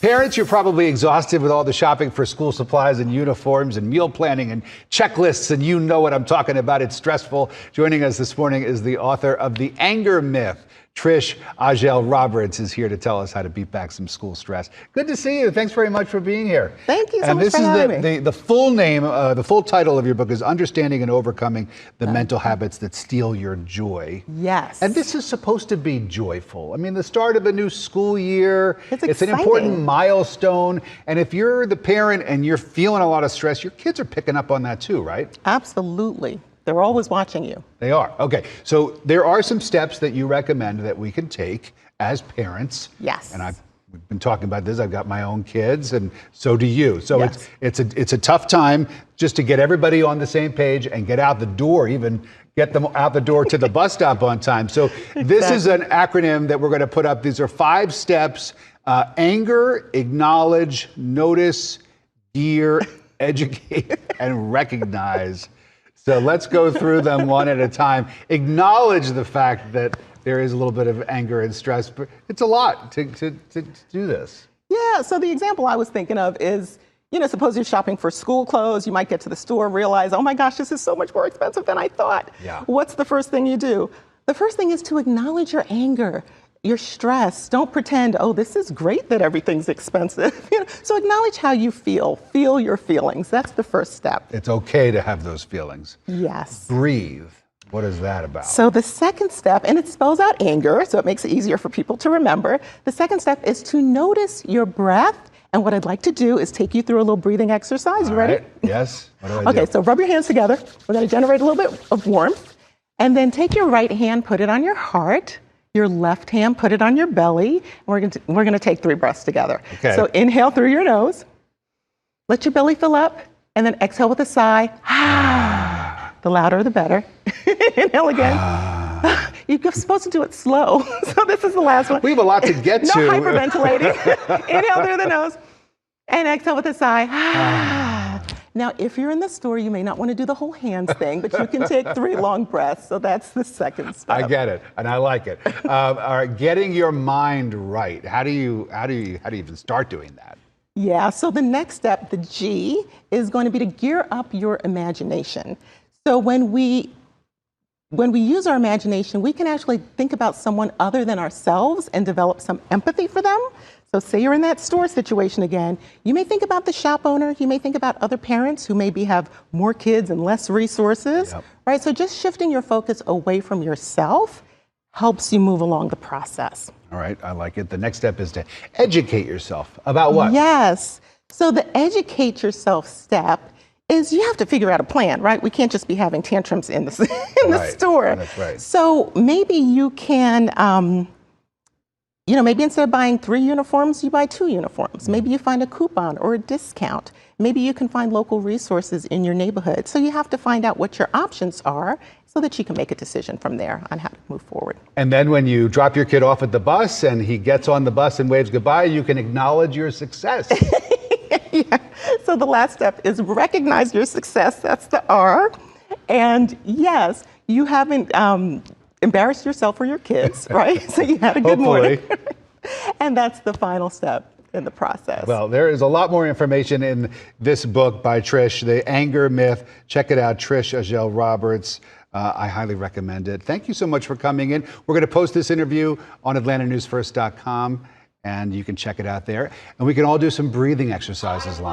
Parents, you're probably exhausted with all the shopping for school supplies and uniforms and meal planning and checklists, and you know what I'm talking about. It's stressful. Joining us this morning is the author of The Anger Myth. Trish Roberts is here to tell us how to beat back some school stress. Good to see you. Thanks very much for being here. Thank you so much for having me. The full name, the full title of your book is Understanding and Overcoming the Mental Habits That Steal Your Joy. Yes. And this is supposed to be joyful. I mean, the start of a new school year. It's an important milestone. And if you're the parent and you're feeling a lot of stress, your kids are picking up on that too, right? Absolutely. They're always watching you. They are. Okay. So there are some steps that you recommend that we can take as parents. Yes. And we've been talking about this. I've got my own kids, and so do you. So yes. it's a tough time just to get everybody on the same page and get out the door, even get them out the door to the bus stop on time. So Exactly. This is an acronym that we're going to put up. These are 5 steps: anger, acknowledge, notice, gear, educate, and recognize. So let's go through them one at a time. Acknowledge the fact that there is a little bit of anger and stress, but it's a lot to do this. Yeah, so the example I was thinking of is, suppose you're shopping for school clothes. You might get to the store and realize, oh my gosh, this is so much more expensive than I thought. Yeah. What's the first thing you do? The first thing is to acknowledge your anger, your stress. Don't pretend, oh, this is great that everything's expensive. So acknowledge how you feel. Feel your feelings. That's the first step. It's okay to have those feelings. Yes. Breathe. What is that about? So the second step, and it spells out anger, so it makes it easier for people to remember. The second step is to notice your breath. And what I'd like to do is take you through a little breathing exercise. You ready? Right. Yes. What do I do? Okay, so rub your hands together. We're going to generate a little bit of warmth. And then take your right hand, put it on your heart. Your left hand, put it on your belly. And we're going to take 3 breaths together. Okay. So inhale through your nose. Let your belly fill up. And then exhale with a sigh. The louder, the better. Inhale again. You're supposed to do it slow. So this is the last one. We have a lot to get No to. hyperventilating. Inhale through the nose. And exhale with a sigh. Now, if you're in the store, you may not want to do the whole hands thing, but you can take 3 long breaths. So that's the second step. I get it, and I like it. All right, getting your mind right. How do you even start doing that? Yeah. So the next step, the G, is going to be to gear up your imagination. So when we use our imagination, we can actually think about someone other than ourselves and develop some empathy for them. So say you're in that store situation again, you may think about the shop owner, you may think about other parents who maybe have more kids and less resources, right? So just shifting your focus away from yourself helps you move along the process. All right, I like it. The next step is to educate yourself. About what? Yes. So the educate yourself step is you have to figure out a plan, right? We can't just be having tantrums in the store. That's right. So maybe you can, maybe instead of buying 3 uniforms, you buy 2 uniforms. Maybe you find a coupon or a discount. Maybe you can find local resources in your neighborhood. So you have to find out what your options are so that you can make a decision from there on how to move forward. And then when you drop your kid off at the bus and he gets on the bus and waves goodbye, you can acknowledge your success. Yeah. So the last step is recognize your success. That's the R. And yes, you haven't embarrassed yourself or your kids, right? So you had a good morning. And that's the final step in the process. Well, there is a lot more information in this book by Trish, The Anger Myth. Check it out, Trish Roberts. I highly recommend it. Thank you so much for coming in. We're going to post this interview on AtlantaNewsFirst.com, and you can check it out there. And we can all do some breathing exercises live.